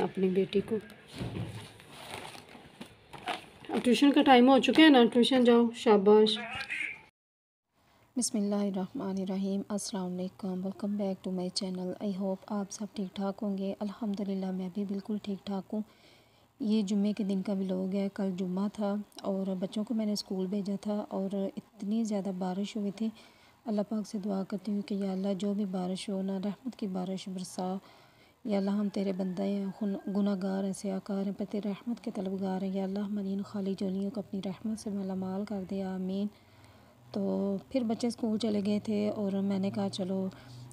अपनी बेटी को ट्यूशन का टाइम हो चुका है ना, ट्यूशन जाओ, शाबाश। बिस्मिल्लाहिर्रहमानिर्रहीम, अस्सलाम वालेकुम, welcome back to my channel. I hope आप सब ठीक ठाक होंगे। अल्हम्दुलिल्लाह मैं भी बिल्कुल ठीक ठाक हूँ। ये जुम्मे के दिन का व्लॉग है। कल जुम्मा था और बच्चों को मैंने स्कूल भेजा था और इतनी ज़्यादा बारिश हुई थी। अल्लाह पाक से दुआ करती हूँ कि या अल्लाह जो भी बारिश हो ना, रहमत की बारिश बरसा। या अल्लाह हम तेरे बंदे हैं, गुनाहगार हैं, सियाकार हैं, पर तेरे रहमत के तलबगार हैं। या अल्लाह हमारी इन खाली झोलियों को अपनी रहमत से मालामाल कर दे, आमीन। तो फिर बच्चे स्कूल चले गए थे और मैंने कहा चलो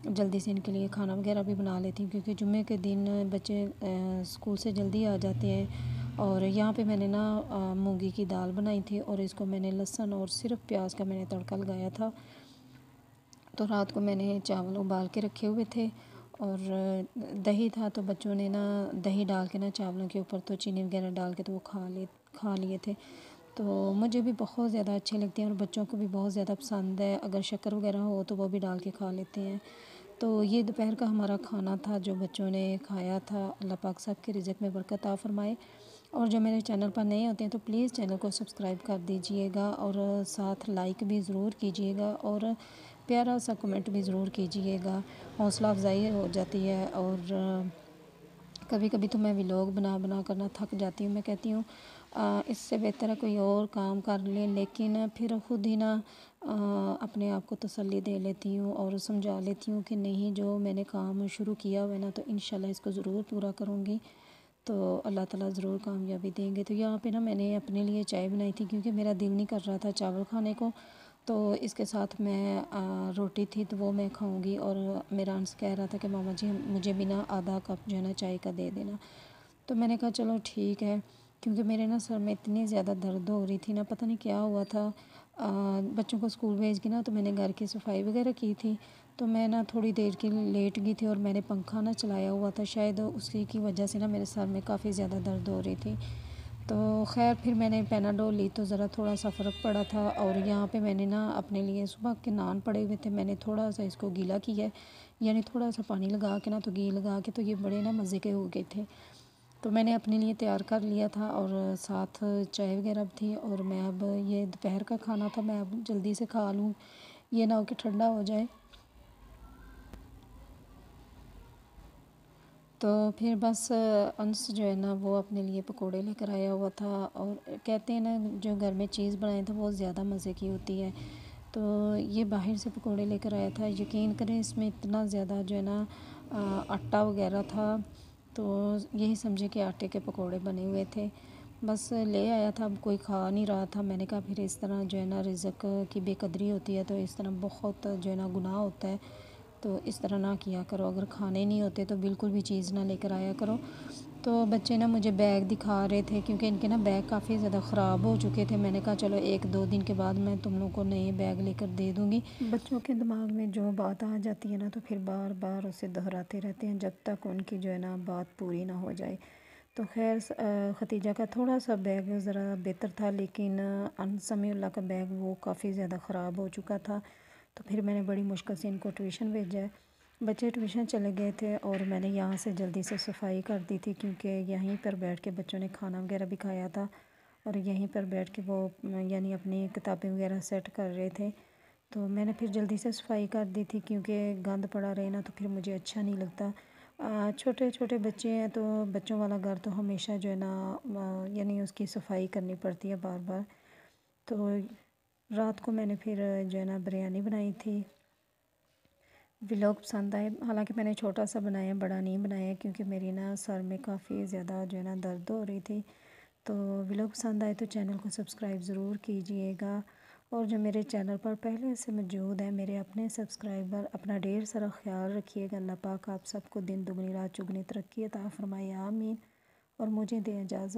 जल्दी से इनके लिए खाना वगैरह भी बना लेती हूँ, क्योंकि जुम्मे के दिन बच्चे स्कूल से जल्दी आ जाते हैं। और यहाँ पे मैंने ना मूंगी की दाल बनाई थी और इसको मैंने लहसुन और सिर्फ प्याज का मैंने तड़का लगाया था। तो रात को मैंने चावल उबाल के रखे हुए थे और दही था, तो बच्चों ने ना दही डाल के ना चावलों के ऊपर तो चीनी वगैरह डाल के तो वो खा लिए थे। तो मुझे भी बहुत ज़्यादा अच्छे लगते हैं और बच्चों को भी बहुत ज़्यादा पसंद है। अगर शक्कर वगैरह हो तो वो भी डाल के खा लेते हैं। तो ये दोपहर का हमारा खाना था जो बच्चों ने खाया था। अल्लाह पाक सब के रिज़्क़ में बरकत अता फ़रमाए। और जो मेरे चैनल पर नए होते हैं तो प्लीज़ चैनल को सब्सक्राइब कर दीजिएगा और साथ लाइक भी ज़रूर कीजिएगा और प्यारा सा कमेंट भी ज़रूर कीजिएगा। हौसला अफजाई हो जाती है। और कभी कभी तो मैं व्लॉग बना बना कर ना थक जाती हूँ। मैं कहती हूँ इससे बेहतर है कोई और काम कर लें, लेकिन फिर ख़ुद ही ना अपने आप को तसल्ली दे लेती हूँ और समझा लेती हूँ कि नहीं, जो मैंने काम शुरू किया हुआ है ना, तो इंशाल्लाह इसको ज़रूर पूरा करूँगी, तो अल्लाह ताला ज़रूर कामयाबी देंगे। तो यहाँ पे ना मैंने अपने लिए चाय बनाई थी, क्योंकि मेरा दिल नहीं कर रहा था चावल खाने को। तो इसके साथ मैं रोटी थी तो वो मैं खाऊंगी। और मेरा अंश कह रहा था कि मामा जी मुझे भी ना आधा कप जो है ना चाय का दे देना। तो मैंने कहा चलो ठीक है, क्योंकि मेरे ना सर में इतनी ज़्यादा दर्द हो रही थी ना, पता नहीं क्या हुआ था। बच्चों को स्कूल भेज के ना तो मैंने घर की सफाई वगैरह की थी, तो मैं ना थोड़ी देर के लिए लेट गई थी और मैंने पंखा ना चलाया हुआ था, शायद उसी की वजह से ना मेरे सर में काफ़ी ज़्यादा दर्द हो रही थी। तो खैर फिर मैंने पैनाडोल ली तो ज़रा थोड़ा सा फ़र्क पड़ा था। और यहाँ पे मैंने ना अपने लिए सुबह के नान पड़े हुए थे, मैंने थोड़ा सा इसको गीला किया है, यानी थोड़ा सा पानी लगा के ना तो घी लगा के, तो ये बड़े ना मज़े के हो गए थे। तो मैंने अपने लिए तैयार कर लिया था और साथ चाय वगैरह भी थी। और मैं अब ये दोपहर का खाना था, मैं अब जल्दी से खा लूँ, ये ना हो कि ठंडा हो जाए। तो फिर बस अंश जो है ना वो अपने लिए पकोड़े लेकर आया हुआ था। और कहते हैं ना जो घर में चीज़ बनाए तो वो ज़्यादा मज़े की होती है। तो ये बाहर से पकोड़े लेकर आया था। यकीन करें इसमें इतना ज़्यादा जो है ना आटा वगैरह था, तो यही समझे कि आटे के पकोड़े बने हुए थे। बस ले आया था, अब कोई खा नहीं रहा था। मैंने कहा फिर इस तरह जो है ना रिज़्क़ की बेकदरी होती है, तो इस तरह बहुत जो है ना गुनाह होता है। तो इस तरह ना किया करो, अगर खाने नहीं होते तो बिल्कुल भी चीज़ ना लेकर आया करो। तो बच्चे ना मुझे बैग दिखा रहे थे, क्योंकि इनके ना बैग काफ़ी ज़्यादा ख़राब हो चुके थे। मैंने कहा चलो 1-2 दिन के बाद मैं तुम लोग को नए बैग लेकर दे दूँगी। बच्चों के दिमाग में जो बात आ जाती है ना, तो फिर बार बार उसे दोहराते रहते हैं जब तक उनकी जो है ना बात पूरी ना हो जाए। तो खैर खतीजा का थोड़ा सा बैग ज़रा बेहतर था, लेकिन समीउल्लाह का बैग वो काफ़ी ज़्यादा ख़राब हो चुका था। तो फिर मैंने बड़ी मुश्किल से इनको ट्यूशन भेजा है। बच्चे ट्यूशन चले गए थे और मैंने यहाँ से जल्दी से सफाई कर दी थी, क्योंकि यहीं पर बैठ के बच्चों ने खाना वगैरह भी खाया था और यहीं पर बैठ के वो यानी अपनी किताबें वगैरह सेट कर रहे थे। तो मैंने फिर जल्दी से सफाई कर दी थी, क्योंकि गंद पड़ा रहे ना तो फिर मुझे अच्छा नहीं लगता। छोटे छोटे बच्चे हैं तो बच्चों वाला घर तो हमेशा जो है ना यानी उसकी सफाई करनी पड़ती है बार बार। तो रात को मैंने फिर जो है ना बिरयानी बनाई थी। व्लॉग पसंद आए। हालांकि मैंने छोटा सा बनाया, बड़ा नहीं बनाया, क्योंकि मेरी ना सर में काफ़ी ज़्यादा जो है ना दर्द हो रही थी। तो व्लॉग पसंद आए तो चैनल को सब्सक्राइब ज़रूर कीजिएगा। और जो मेरे चैनल पर पहले से मौजूद है मेरे अपने सब्सक्राइबर, अपना ढेर सारा ख्याल रखिएगा। अल्लाह पाक आप सबको दिन दुगनी रात चुगनी तरक्की अता फरमाए, आमीन। और मुझे दें इजाज़त।